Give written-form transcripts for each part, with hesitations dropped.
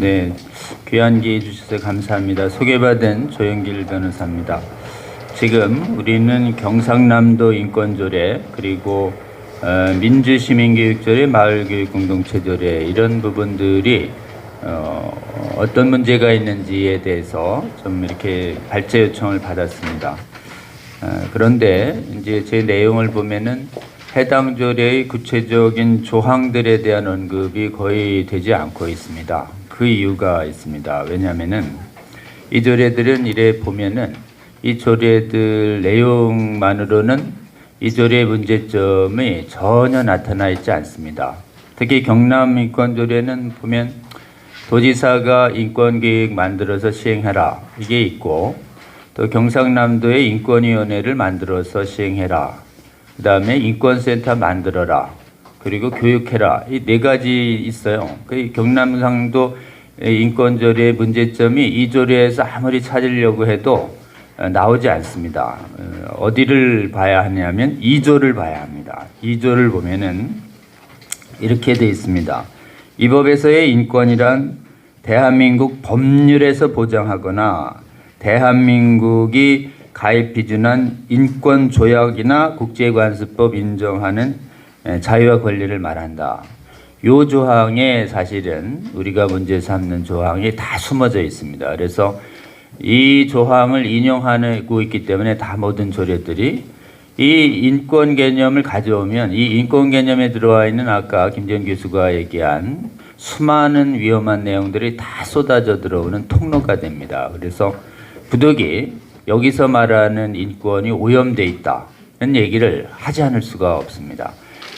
네, 귀한 기회 주셔서 감사합니다. 소개받은 조영길 변호사입니다. 지금 우리는 경상남도 인권조례 그리고 민주시민교육조례, 마을교육공동체조례 이런 부분들이 어떤 문제가 있는지에 대해서 좀 이렇게 발제 요청을 받았습니다. 그런데 이제 제 내용을 보면은 해당 조례의 구체적인 조항들에 대한 언급이 거의 되지 않고 있습니다. 그 이유가 있습니다. 왜냐하면은 이 조례들은 이래 보면은 이 조례들 내용만으로는 이 조례의 문제점이 전혀 나타나 있지 않습니다. 특히 경남 인권조례는 보면 도지사가 인권계획 만들어서 시행해라 이게 있고, 또 경상남도의 인권위원회를 만들어서 시행해라, 그 다음에 인권센터 만들어라, 그리고 교육해라, 이 네 가지 있어요. 그 경남상도 인권조례의 문제점이 이 조례에서 아무리 찾으려고 해도 나오지 않습니다. 어디를 봐야 하냐면 2조를 봐야 합니다. 2조를 보면은 이렇게 돼 있습니다. 이 법에서의 인권이란 대한민국 법률에서 보장하거나 대한민국이 가입 비준한 인권조약이나 국제관습법 인정하는 자유와 권리를 말한다. 요 조항에 사실은 우리가 문제 삼는 조항이 다 숨어져 있습니다. 그래서 이 조항을 인용하고 있기 때문에 다 모든 조례들이 이 인권 개념을 가져오면 이 인권 개념에 들어와 있는 아까 김재현 교수가 얘기한 수많은 위험한 내용들이 다 쏟아져 들어오는 통로가 됩니다. 그래서 부득이 여기서 말하는 인권이 오염돼 있다는 얘기를 하지 않을 수가 없습니다.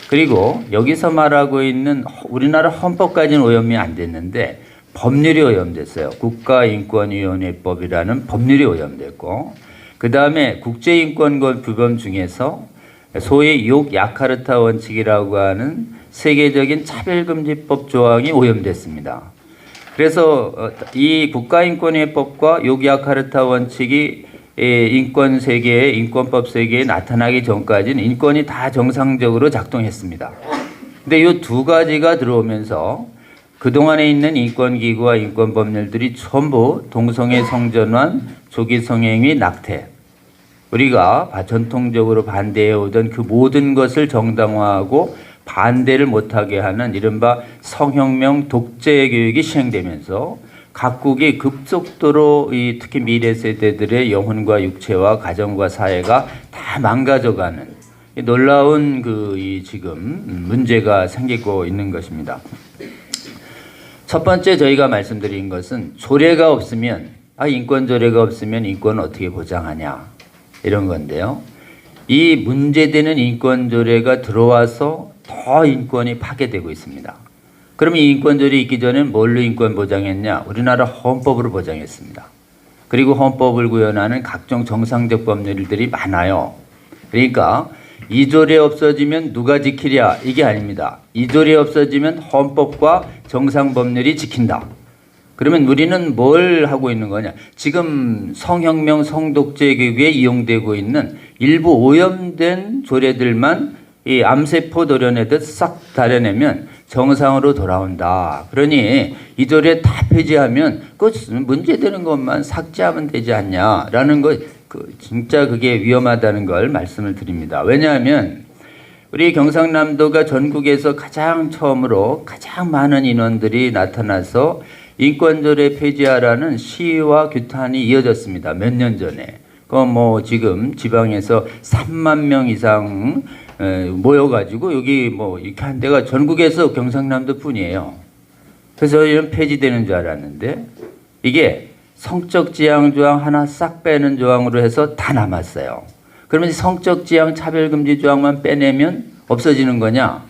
그리고 여기서 말하고 있는 우리나라 헌법까지는 오염이 안 됐는데 법률이 오염됐어요. 국가인권위원회법이라는 법률이 오염됐고, 그 다음에 국제인권권 규범 중에서 소위 욕 야카르타 원칙이라고 하는 세계적인 차별금지법 조항이 오염됐습니다. 그래서 이 국가인권위원회법과 욕 야카르타 원칙이 인권 세계에, 인권법 세계에 나타나기 전까지는 인권이 다 정상적으로 작동했습니다. 근데 이 두 가지가 들어오면서 그동안에 있는 인권기구와 인권법률들이 전부 동성애 성전환, 조기 성행위, 낙태, 우리가 전통적으로 반대해오던 그 모든 것을 정당화하고 반대를 못하게 하는 이른바 성혁명 독재 교육이 시행되면서 각국이 급속도로 특히 미래 세대들의 영혼과 육체와 가정과 사회가 다 망가져가는 놀라운 지금 문제가 생기고 있는 것입니다. 첫 번째 저희가 말씀드린 것은 조례가 없으면, 인권 조례가 없으면 인권을 어떻게 보장하냐 이런 건데요. 이 문제되는 인권 조례가 들어와서 더 인권이 파괴되고 있습니다. 그럼 이 인권 조례 있기 전에 뭘로 인권 보장했냐? 우리나라 헌법으로 보장했습니다. 그리고 헌법을 구현하는 각종 정상적 법률들이 많아요. 그러니까 이 조례 없어지면 누가 지키랴 이게 아닙니다. 이 조례 없어지면 헌법과 정상법률이 지킨다. 그러면 우리는 뭘 하고 있는 거냐? 지금 성혁명 성독재 교육에 이용되고 있는 일부 오염된 조례들만 이 암세포 도려내듯 싹 다려내면 정상으로 돌아온다. 그러니 이 조례 다 폐지하면 그 문제되는 것만 삭제하면 되지 않냐라는 거, 진짜 그게 위험하다는 걸 말씀을 드립니다. 왜냐하면 우리 경상남도가 전국에서 가장 처음으로 가장 많은 인원들이 나타나서 인권조례 폐지하라는 시위와 규탄이 이어졌습니다. 몇 년 전에. 지금 지방에서 3만 명 이상 모여가지고 여기 이렇게 한 데가 전국에서 경상남도 뿐이에요. 그래서 이런 폐지되는 줄 알았는데 이게 성적 지향 조항 하나 싹 빼는 조항으로 해서 다 남았어요. 그러면 성적 지향 차별금지 조항만 빼내면 없어지는 거냐?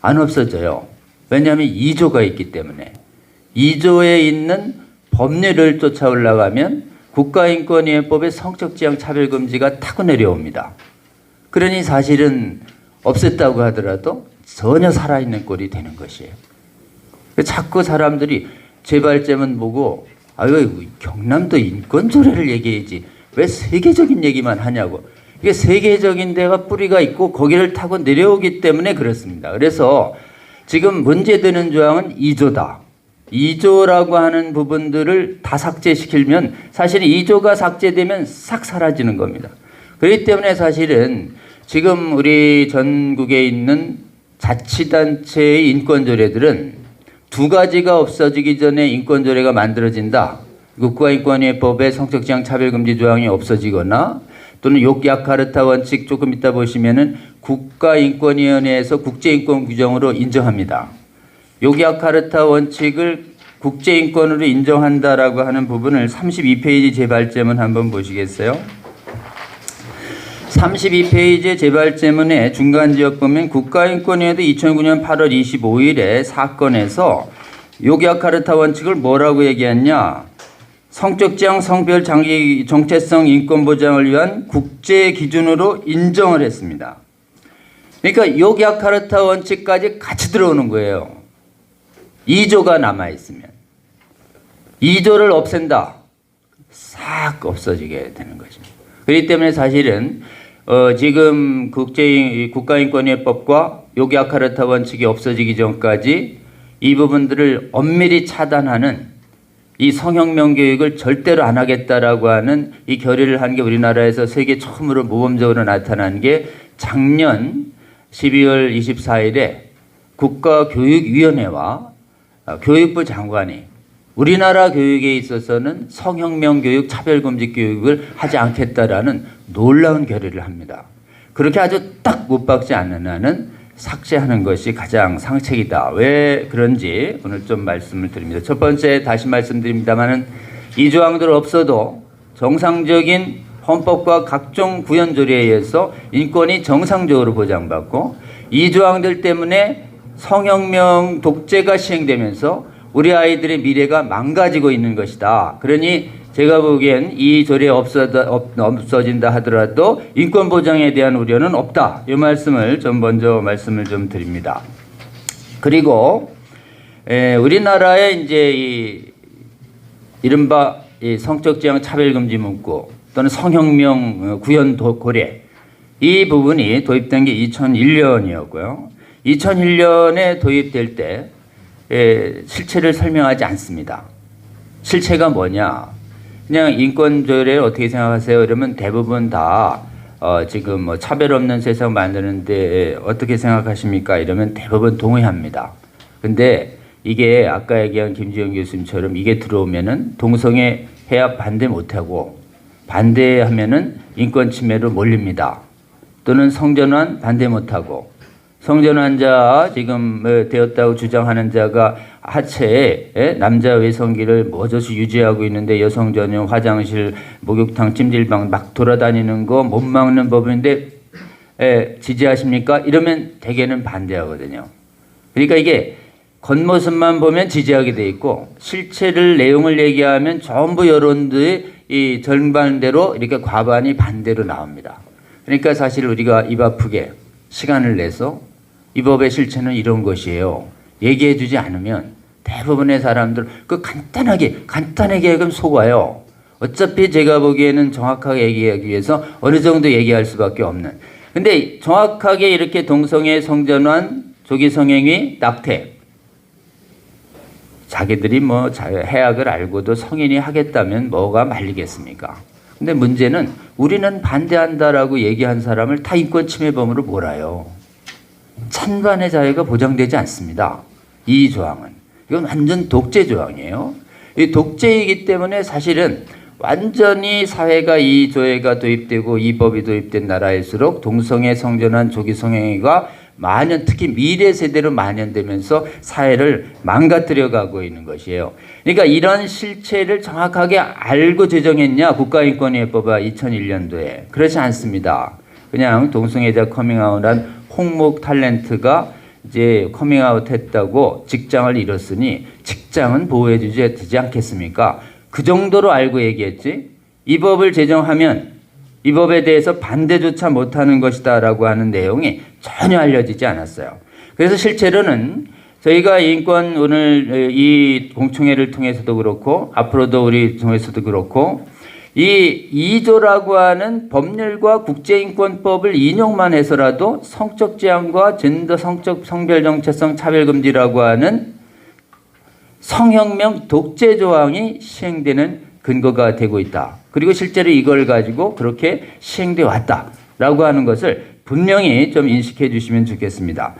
안 없어져요. 왜냐하면 2조가 있기 때문에. 2조에 있는 법률을 쫓아 올라가면 국가인권위원회법의 성적 지향 차별금지가 타고 내려옵니다. 그러니 사실은 없앴다고 하더라도 전혀 살아있는 꼴이 되는 것이에요. 자꾸 사람들이 제 발제문 보고 경남도 인권조례를 얘기해야지 왜 세계적인 얘기만 하냐고. 이게 세계적인 데가 뿌리가 있고 거기를 타고 내려오기 때문에 그렇습니다. 그래서 지금 문제되는 조항은 2조다. 2조라고 하는 부분들을 다 삭제시키면 사실은 2조가 삭제되면 싹 사라지는 겁니다. 그렇기 때문에 사실은 지금 우리 전국에 있는 자치단체의 인권조례들은 두 가지가 없어지기 전에 인권조례가 만들어진다. 국가인권위법에 성적지향 차별금지 조항이 없어지거나 또는 욕야카르타 원칙 조금 이따 보시면은 국가인권위원회에서 국제인권 규정으로 인정합니다. 욕야카르타 원칙을 국제인권으로 인정한다라고 하는 부분을 32페이지 제발제문 한번 보시겠어요? 32페이지 제발제문의 중간지역 보면 국가인권위원회도 2009년 8월 25일에 사건에서 욕야카르타 원칙을 뭐라고 얘기했냐? 성적지향 성별 장기 정체성 인권 보장을 위한 국제 기준으로 인정을 했습니다. 그러니까 욕야카르타 원칙까지 같이 들어오는 거예요. 2조가 남아 있으면 2조를 없앤다. 싹 없어지게 되는 거죠. 그렇기 때문에 사실은 지금 국가인권위법과 욕야카르타 원칙이 없어지기 전까지 이 부분들을 엄밀히 차단하는 이 성혁명 교육을 절대로 안 하겠다라고 하는 이 결의를 한 게 우리나라에서 세계 처음으로 모범적으로 나타난 게 작년 12월 24일에 국가교육위원회와 교육부 장관이 우리나라 교육에 있어서는 성혁명 교육, 차별금지 교육을 하지 않겠다라는 놀라운 결의를 합니다. 그렇게 아주 딱 못 박지 않는 한은 삭제하는 것이 가장 상책이다. 왜 그런지 오늘 좀 말씀을 드립니다. 첫 번째 다시 말씀드립니다만은 이 조항들 없어도 정상적인 헌법과 각종 구현조례에 의해서 인권이 정상적으로 보장받고 이 조항들 때문에 성혁명 독재가 시행되면서 우리 아이들의 미래가 망가지고 있는 것이다. 그러니 제가 보기엔 이 조례 없어진다 하더라도 인권 보장에 대한 우려는 없다. 이 말씀을 좀 먼저 말씀을 좀 드립니다. 그리고 우리나라에 이제 이 이른바 이 성적지향 차별금지 문구 또는 성혁명 구현 고례 이 부분이 도입된 게 2001년이었고요. 2001년에 도입될 때 실체를 설명하지 않습니다. 실체가 뭐냐? 그냥 인권조례를 어떻게 생각하세요? 이러면 대부분 다 지금 뭐 차별 없는 세상 만드는데 어떻게 생각하십니까? 이러면 대부분 동의합니다. 근데 이게 아까 얘기한 김지영 교수님처럼 이게 들어오면은 동성애 해약 반대 못하고 반대하면은 인권 침해로 몰립니다. 또는 성전환 반대 못하고 성전환자 지금 되었다고 주장하는 자가 하체에 남자 외성기를 머저시 유지하고 있는데 여성 전용 화장실, 목욕탕, 찜질방 막 돌아다니는 거 못 막는 법인데 지지하십니까? 이러면 대개는 반대하거든요. 그러니까 이게 겉모습만 보면 지지하게 돼 있고 실체를 내용을 얘기하면 전부 여론들의 이 절반대로 이렇게 과반이 반대로 나옵니다. 그러니까 사실 우리가 입 아프게 시간을 내서 이 법의 실체는 이런 것이에요. 얘기해 주지 않으면 대부분의 사람들 그 간단하게 그럼 속아요. 어차피 제가 보기에는 정확하게 얘기하기 위해서 어느 정도 얘기할 수밖에 없는. 근데 정확하게 이렇게 동성애, 성전환, 조기성행위, 낙태 자기들이 뭐 해악을 알고도 성인이 하겠다면 뭐가 말리겠습니까? 근데 문제는 우리는 반대한다라고 얘기한 사람을 다 인권 침해범으로 몰아요. 찬반의 자유가 보장되지 않습니다. 이 조항은. 이건 완전 독재 조항이에요. 이 독재이기 때문에 사실은 완전히 사회가 이 조례가 도입되고 이 법이 도입된 나라일수록 동성애, 성전환, 조기성행위가 특히 미래 세대로 만연되면서 사회를 망가뜨려 가고 있는 것이에요. 그러니까 이런 실체를 정확하게 알고 제정했냐 국가인권위법이 2001년도에. 그렇지 않습니다. 그냥 동성애자 커밍아웃한 홍목 탤런트가 이제 커밍아웃 했다고 직장을 잃었으니 직장은 보호해 주지 되지 않겠습니까? 그 정도로 알고 얘기했지. 이 법을 제정하면 이 법에 대해서 반대조차 못하는 것이다 라고 하는 내용이 전혀 알려지지 않았어요. 그래서 실제로는 저희가 인권 오늘 이 공청회를 통해서도 그렇고 앞으로도 우리 통해서도 그렇고 이 2조라고 하는 법률과 국제인권법을 인용만 해서라도 성적 지향과 젠더 성적 성별 정체성 차별금지라고 하는 성혁명 독재 조항이 시행되는 근거가 되고 있다. 그리고 실제로 이걸 가지고 그렇게 시행돼 왔다라고 하는 것을 분명히 좀 인식해 주시면 좋겠습니다.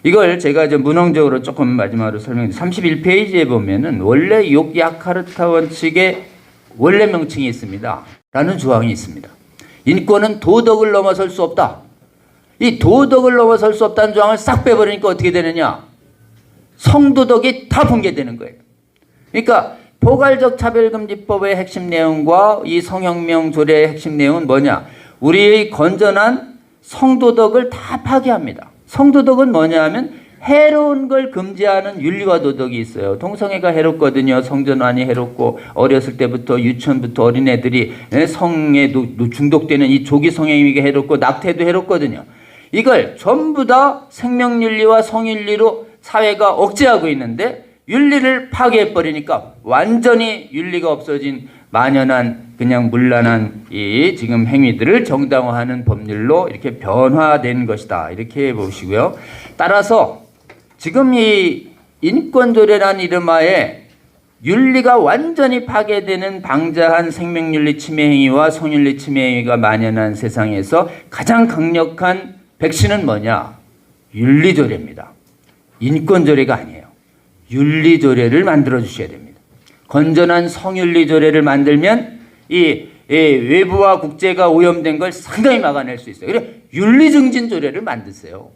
이걸 제가 좀 문헌적으로 조금 마지막으로 설명드립니다. 31페이지에 보면은 원래 욕야카르타 원칙의 원래 명칭이 있습니다. 라는 조항이 있습니다. 인권은 도덕을 넘어설 수 없다. 이 도덕을 넘어설 수 없다는 조항을 싹 빼버리니까 어떻게 되느냐? 성도덕이 다 붕괴되는 거예요. 그러니까 포괄적 차별금지법의 핵심 내용과 이 성혁명 조례의 핵심 내용은 뭐냐? 우리의 건전한 성도덕을 다 파괴합니다. 성도덕은 뭐냐 하면 해로운 걸 금지하는 윤리와 도덕이 있어요. 동성애가 해롭거든요. 성전환이 해롭고 어렸을 때부터 유치원부터 어린애들이 성에 중독되는 이 조기 성행위가 해롭고 낙태도 해롭거든요. 이걸 전부 다 생명윤리와 성윤리로 사회가 억제하고 있는데 윤리를 파괴해버리니까 완전히 윤리가 없어진 만연한 그냥 문란한 이 지금 행위들을 정당화하는 법률로 이렇게 변화된 것이다. 이렇게 보시고요. 따라서 지금 이 인권조례라는 이름하에 윤리가 완전히 파괴되는 방자한 생명윤리 침해 행위와 성윤리 침해 행위가 만연한 세상에서 가장 강력한 백신은 뭐냐? 윤리조례입니다. 인권조례가 아니에요. 윤리조례를 만들어 주셔야 됩니다. 건전한 성윤리조례를 만들면 이 외부와 국제가 오염된 걸 상당히 막아낼 수 있어요. 그래서 윤리증진조례를 만드세요.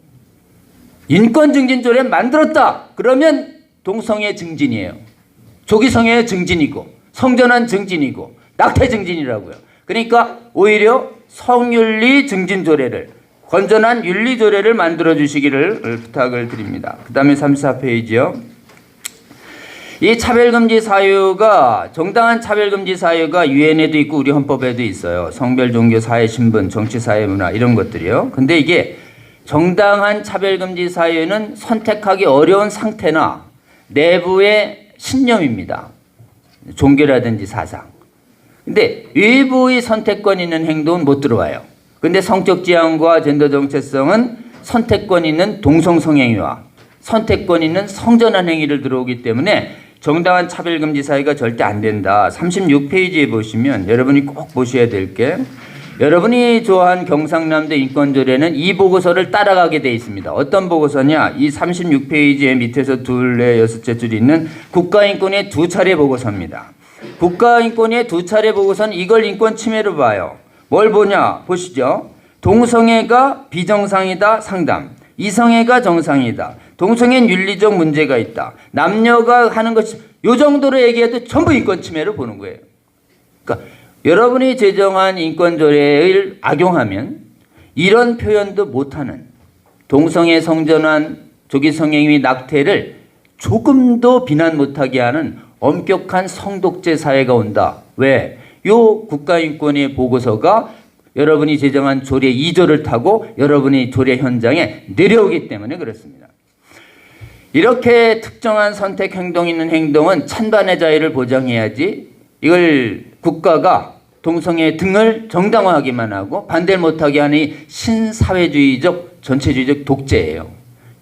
인권증진조례 만들었다. 그러면 동성애 증진이에요. 조기성애 증진이고 성전환 증진이고 낙태 증진이라고요. 그러니까 오히려 성윤리 증진조례를 건전한 윤리조례를 만들어 주시기를 부탁을 드립니다. 그 다음에 34페이지요. 이 차별금지 사유가 정당한 차별금지 사유가 유엔에도 있고 우리 헌법에도 있어요. 성별, 종교, 사회, 신분, 정치, 사회, 문화 이런 것들이요. 근데 이게 정당한 차별금지 사유는 선택하기 어려운 상태나 내부의 신념입니다. 종교라든지 사상. 근데 외부의 선택권 있는 행동은 못 들어와요. 근데 성적 지향과 젠더 정체성은 선택권 있는 동성 성행위와 선택권 있는 성전환 행위를 들어오기 때문에 정당한 차별금지 사유가 절대 안 된다. 36페이지에 보시면 여러분이 꼭 보셔야 될 게 여러분이 좋아한 경상남도 인권조례는 이 보고서를 따라가게 돼 있습니다. 어떤 보고서냐? 이 36페이지에 밑에서 둘, 넷, 여섯째 줄이 있는 국가인권의 두 차례 보고서입니다. 국가인권의 두 차례 보고서는 이걸 인권 침해로 봐요. 뭘 보냐? 보시죠. 동성애가 비정상이다 상담. 이성애가 정상이다. 동성애는 윤리적 문제가 있다. 남녀가 하는 것이 요 정도로 얘기해도 전부 인권 침해로 보는 거예요. 그러니까 여러분이 제정한 인권조례를 악용하면 이런 표현도 못하는 동성애 성전환 조기성행위 낙태를 조금도 비난 못하게 하는 엄격한 성독재 사회가 온다. 왜? 요 국가인권의 보고서가 여러분이 제정한 조례 2조를 타고 여러분이 조례 현장에 내려오기 때문에 그렇습니다. 이렇게 특정한 선택 행동 있는 행동은 찬반의 자유를 보장해야지 이걸 국가가 동성애 등을 정당화하기만 하고 반대를 못하게 하는 이 신사회주의적 전체주의적 독재예요.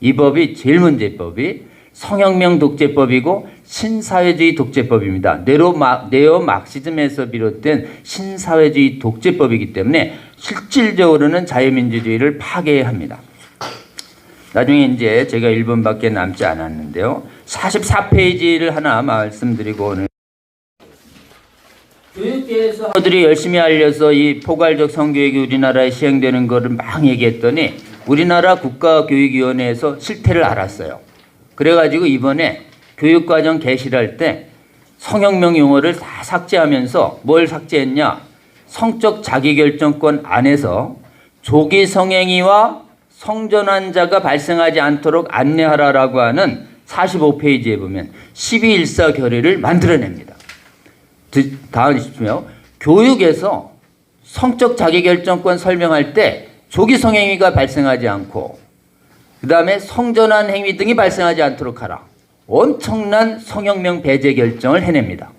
이 법이 제일 문제법이 성혁명 독재법이고 신사회주의 독재법입니다. 네오 막시즘에서 비롯된 신사회주의 독재법이기 때문에 실질적으로는 자유민주주의를 파괴합니다. 나중에 이제 제가 1분밖에 남지 않았는데요. 44페이지를 하나 말씀드리고 오늘 교육계에서들이 열심히 알려서 이 포괄적 성교육이 우리나라에 시행되는 거를 막 얘기했더니 우리나라 국가교육위원회에서 실태를 알았어요. 그래가지고 이번에 교육과정 개시할 때 성혁명 용어를 다 삭제하면서 뭘 삭제했냐? 성적 자기결정권 안에서 조기 성행위와 성전환자가 발생하지 않도록 안내하라라고 하는 45페이지에 보면 12.14 결의를 만들어냅니다. 다음 주시면 교육에서 성적 자기결정권 설명할 때 조기 성행위가 발생하지 않고 그 다음에 성전환 행위 등이 발생하지 않도록 하라. 엄청난 성혁명 배제 결정을 해냅니다.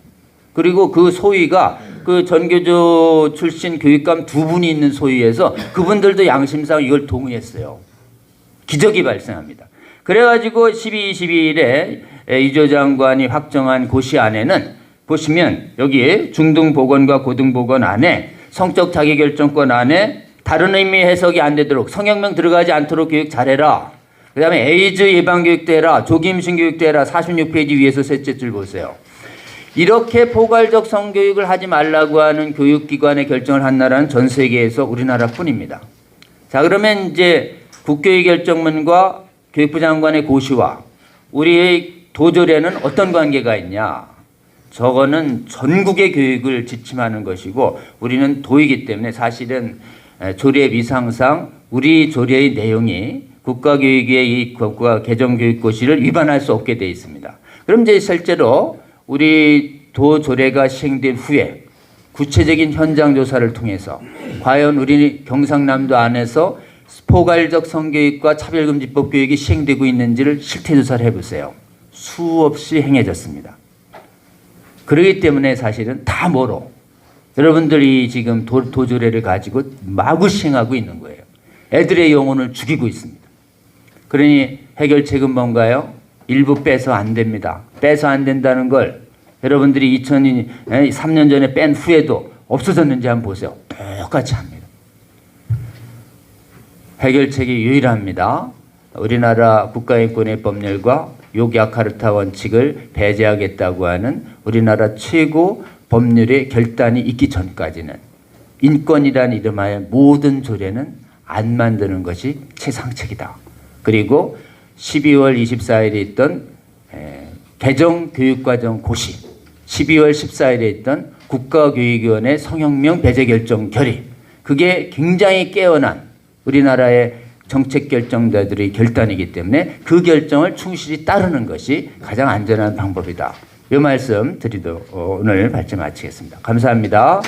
그리고 그 소위가 그 전교조 출신 교육감 두 분이 있는 소위에서 그분들도 양심상 이걸 동의했어요. 기적이 발생합니다. 그래가지고 12.22일에 이조 장관이 확정한 고시 안에는 보시면 여기 중등보건과 고등보건 안에 성적 자기결정권 안에 다른 의미 해석이 안 되도록 성형명 들어가지 않도록 교육 잘해라. 그 다음에 에이즈 예방교육도 해라. 조기임신 교육도 해라. 46페이지 위에서 셋째 줄 보세요. 이렇게 포괄적 성교육을 하지 말라고 하는 교육기관의 결정을 한 나라는 전 세계에서 우리나라뿐입니다. 자, 그러면 이제 국교의 결정문과 교육부 장관의 고시와 우리의 도조례는 어떤 관계가 있냐? 저거는 전국의 교육을 지침하는 것이고 우리는 도이기 때문에 사실은 조례 위상상 우리 조례의 내용이 국가교육의 이 국가 개정교육고시를 위반할 수 없게 되어 있습니다. 그럼 이제 실제로 우리 도조례가 시행된 후에 구체적인 현장 조사를 통해서 과연 우리 경상남도 안에서 포괄적 성교육과 차별금지법 교육이 시행되고 있는지를 실태 조사를 해보세요. 수없이 행해졌습니다. 그렇기 때문에 사실은 다 뭐로 여러분들이 지금 도조례를 가지고 마구 시행하고 있는 거예요. 애들의 영혼을 죽이고 있습니다. 그러니 해결책은 뭔가요? 일부 빼서 안 됩니다. 빼서 안 된다는 걸 여러분들이 2003년 전에 뺀 후에도 없어졌는지 한번 보세요. 똑같이 합니다. 해결책이 유일합니다. 우리나라 국가인권의 법률과 욕야카르타 원칙을 배제하겠다고 하는 우리나라 최고 법률의 결단이 있기 전까지는 인권이라는 이름하여 모든 조례는 안 만드는 것이 최상책이다. 그리고 12월 24일에 있던 개정교육과정 고시, 12월 14일에 있던 국가교육위원회 성형명 배제 결정 결의, 그게 굉장히 깨어난 우리나라의 정책 결정자들의 결단이기 때문에 그 결정을 충실히 따르는 것이 가장 안전한 방법이다. 이 말씀 드리도록 오늘 발제 마치겠습니다. 감사합니다.